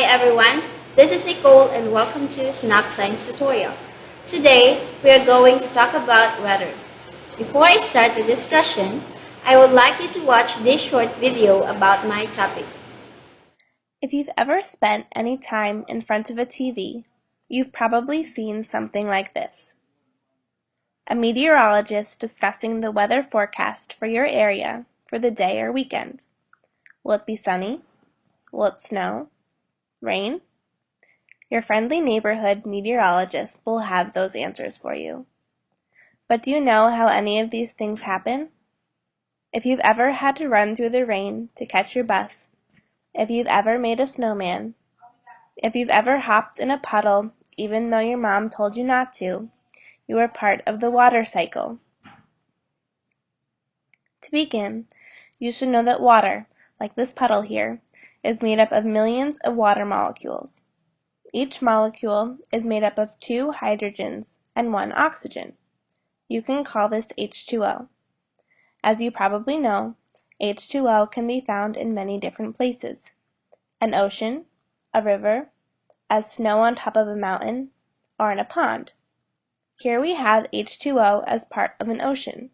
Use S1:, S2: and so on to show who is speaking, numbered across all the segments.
S1: Hi everyone, this is Nicole and welcome to Snap Science Tutorial. Today, we are going to talk about weather. Before I start the discussion, I would like you to watch this short video about my topic.
S2: If you've ever spent any time in front of a TV, you've probably seen something like this. A meteorologist discussing the weather forecast for your area for the day or weekend. Will it be sunny? Will it snow? Rain? Your friendly neighborhood meteorologist will have those answers for you. But do you know how any of these things happen? If you've ever had to run through the rain to catch your bus, if you've ever made a snowman, if you've ever hopped in a puddle even though your mom told you not to, you are part of the water cycle. To begin, you should know that water, like this puddle here, is made up of millions of water molecules. Each molecule is made up of 2 hydrogens and 1 oxygen. You can call this H2O. As you probably know, H2O can be found in many different places: an ocean, a river, as snow on top of a mountain, or in a pond. Here we have H2O as part of an ocean.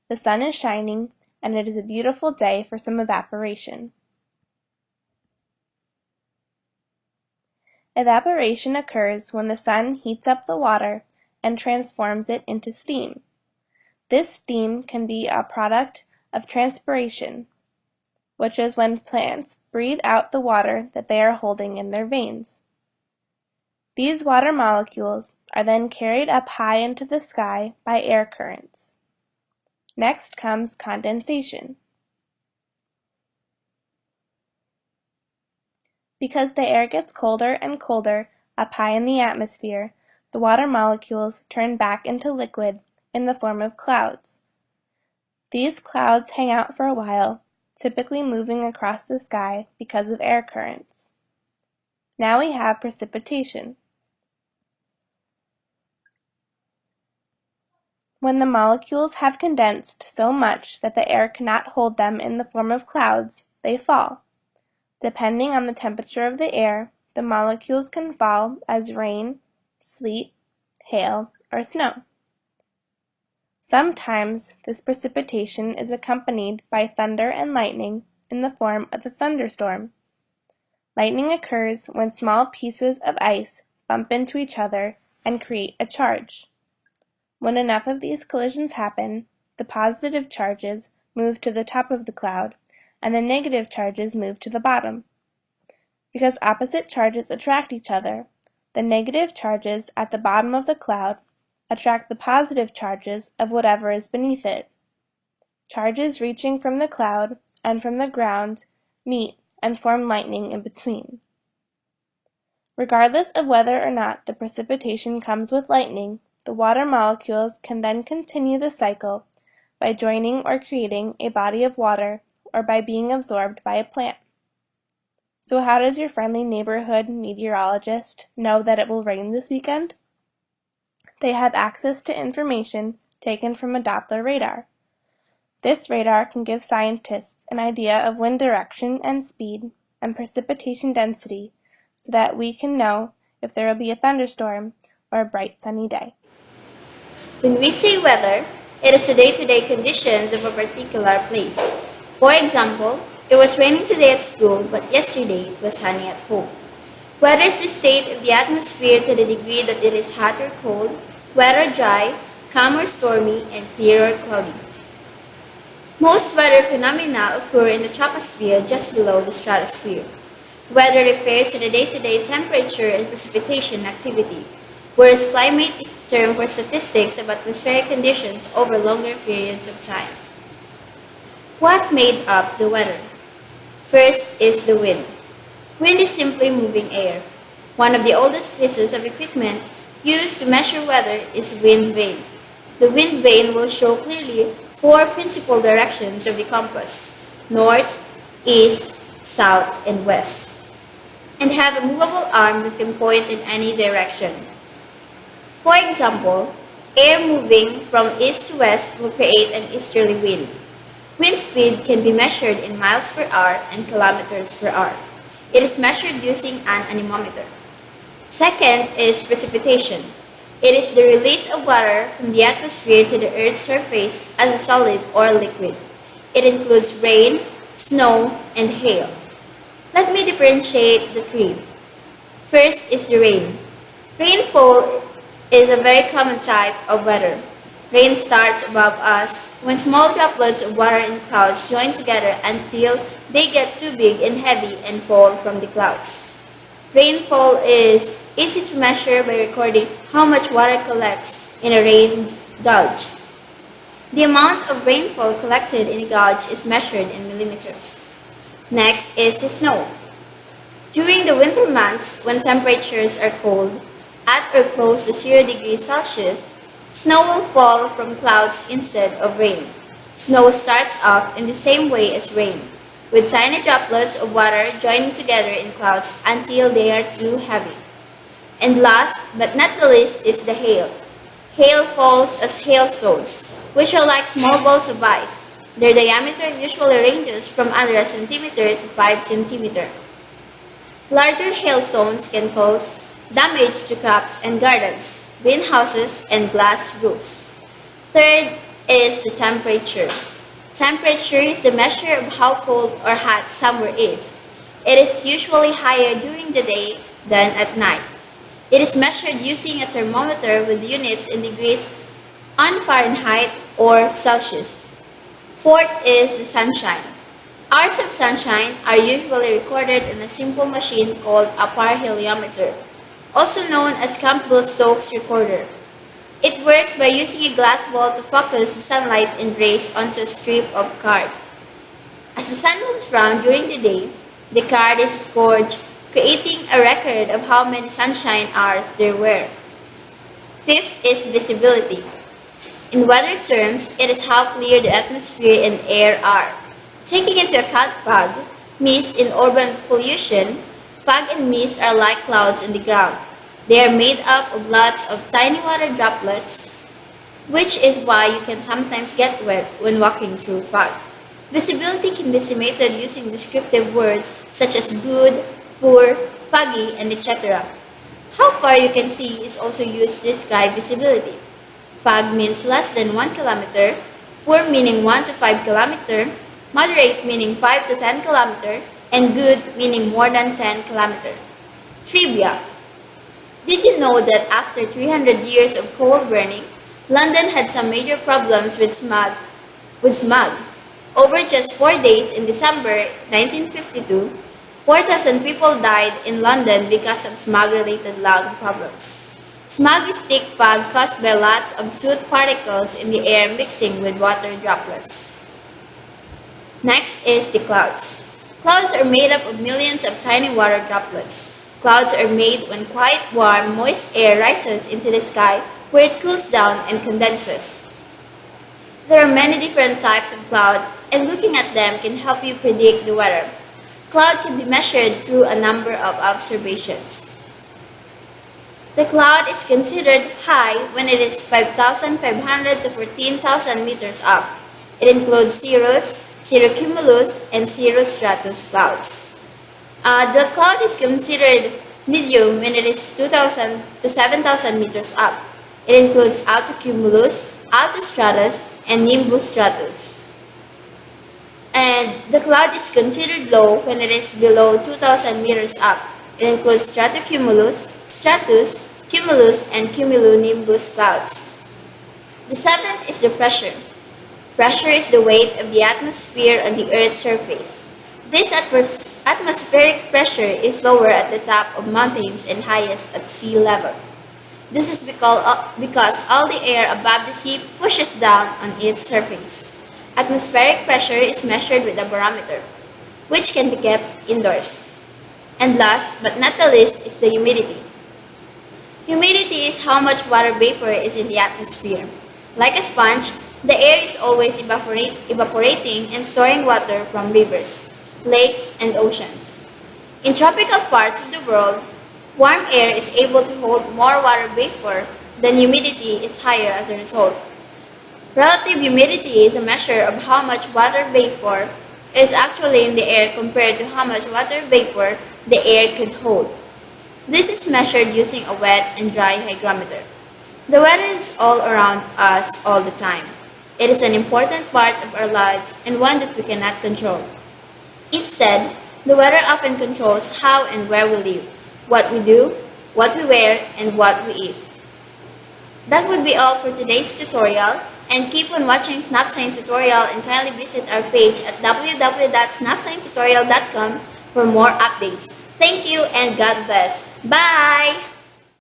S2: The sun is shining, and it is a beautiful day for some evaporation. Evaporation occurs when the sun heats up the water and transforms it into steam. This steam can be a product of transpiration, which is when plants breathe out the water that they are holding in their veins. These water molecules are then carried up high into the sky by air currents. Next comes condensation. Because the air gets colder and colder up high in the atmosphere, the water molecules turn back into liquid in the form of clouds. These clouds hang out for a while, typically moving across the sky because of air currents. Now we have precipitation. When the molecules have condensed so much that the air cannot hold them in the form of clouds, they fall. Depending on the temperature of the air, the molecules can fall as rain, sleet, hail, or snow. Sometimes this precipitation is accompanied by thunder and lightning in the form of a thunderstorm. Lightning occurs when small pieces of ice bump into each other and create a charge. When enough of these collisions happen, the positive charges move to the top of the cloud, and the negative charges move to the bottom. Because opposite charges attract each other, the negative charges at the bottom of the cloud attract the positive charges of whatever is beneath it. Charges reaching from the cloud and from the ground meet and form lightning in between. Regardless of whether or not the precipitation comes with lightning, the water molecules can then continue the cycle by joining or creating a body of water or by being absorbed by a plant. So how does your friendly neighborhood meteorologist know that it will rain this weekend? They have access to information taken from a Doppler radar. This radar can give scientists an idea of wind direction and speed and precipitation density so that we can know if there will be a thunderstorm or a bright sunny day.
S1: When we say weather, it is the day-to-day conditions of a particular place. For example, it was raining today at school, but yesterday it was sunny at home. Weather is the state of the atmosphere to the degree that it is hot or cold, wet or dry, calm or stormy, and clear or cloudy. Most weather phenomena occur in the troposphere just below the stratosphere. Weather refers to the day-to-day temperature and precipitation activity, whereas climate is the term for statistics of atmospheric conditions over longer periods of time. What made up the weather? First is the wind. Wind is simply moving air. One of the oldest pieces of equipment used to measure weather is wind vane. The wind vane will show clearly 4 principal directions of the compass: north, east, south, and west, and have a movable arm that can point in any direction. For example, air moving from east to west will create an easterly wind. Wind speed can be measured in miles per hour and kilometers per hour. It is measured using an anemometer. Second is precipitation. It is the release of water from the atmosphere to the Earth's surface as a solid or liquid. It includes rain, snow, and hail. Let me differentiate the three. First is the rain. Rainfall is a very common type of weather. Rain starts above us when small droplets of water in clouds join together until they get too big and heavy and fall from the clouds. Rainfall is easy to measure by recording how much water collects in a rain gauge. The amount of rainfall collected in a gauge is measured in millimeters. Next is the snow. During the winter months, when temperatures are cold, at or close to 0 degrees Celsius, snow will fall from clouds instead of rain. Snow starts off in the same way as rain, with tiny droplets of water joining together in clouds until they are too heavy. And last but not the least is the hail. Hail falls as hailstones, which are like small balls of ice. Their diameter usually ranges from under a centimeter to 5 centimeters. Larger hailstones can cause damage to crops and gardens, greenhouses, and glass roofs. Third is the temperature. Temperature is the measure of how cold or hot somewhere is. It is usually higher during the day than at night. It is measured using a thermometer with units in degrees on Fahrenheit or Celsius. Fourth is the sunshine. Hours of sunshine are usually recorded in a simple machine called a parheliometer, also known as Campbell-Stokes recorder. It works by using a glass ball to focus the sunlight and rays onto a strip of card. As the sun moves around during the day, the card is scored, creating a record of how many sunshine hours there were. Fifth is visibility. In weather terms, it is how clear the atmosphere and air are. Taking into account fog, mist, and urban pollution, fog and mist are like clouds in the ground. They are made up of lots of tiny water droplets, which is why you can sometimes get wet when walking through fog. Visibility can be estimated using descriptive words such as good, poor, foggy, and etc. How far you can see is also used to describe visibility. Fog means less than 1 kilometer, poor meaning 1 to 5 kilometer, moderate meaning 5 to 10 kilometer, and good meaning more than 10 kilometer. Trivia. Did you know that after 300 years of coal burning, London had some major problems with smog? Over just 4 days in December 1952, 4,000 people died in London because of smog-related lung problems. Smog is thick fog caused by lots of soot particles in the air mixing with water droplets. Next is the clouds. Clouds are made up of millions of tiny water droplets. Clouds are made when quiet, warm, moist air rises into the sky where it cools down and condenses. There are many different types of cloud, and looking at them can help you predict the weather. Cloud can be measured through a number of observations. The cloud is considered high when it is 5,500 to 14,000 meters up. It includes cirrus, cirrocumulus, and cirrostratus clouds. The cloud is considered medium when it is 2,000 to 7,000 meters up. It includes altocumulus, altostratus, and nimbus stratus. And the cloud is considered low when it is below 2,000 meters up. It includes stratocumulus, stratus, cumulus, and cumulonimbus clouds. The seventh is the pressure. Pressure is the weight of the atmosphere on the Earth's surface. This atmospheric pressure is lower at the top of mountains and highest at sea level. This is because all the air above the sea pushes down on its surface. Atmospheric pressure is measured with a barometer, which can be kept indoors. And last but not the least is the humidity. Humidity is how much water vapor is in the atmosphere. Like a sponge, the air is always evaporating and storing water from rivers, lakes, and oceans. In tropical parts of the world, warm air is able to hold more water vapor than humidity is higher as a result. Relative humidity is a measure of how much water vapor is actually in the air compared to how much water vapor the air can hold. This is measured using a wet and dry hygrometer. The weather is all around us all the time. It is an important part of our lives and one that we cannot control. Instead, the weather often controls how and where we live, what we do, what we wear, and what we eat. That would be all for today's tutorial, and keep on watching Snap Science Tutorial and kindly visit our page at www.snapsciencetutorial.com for more updates. Thank you and God bless. Bye!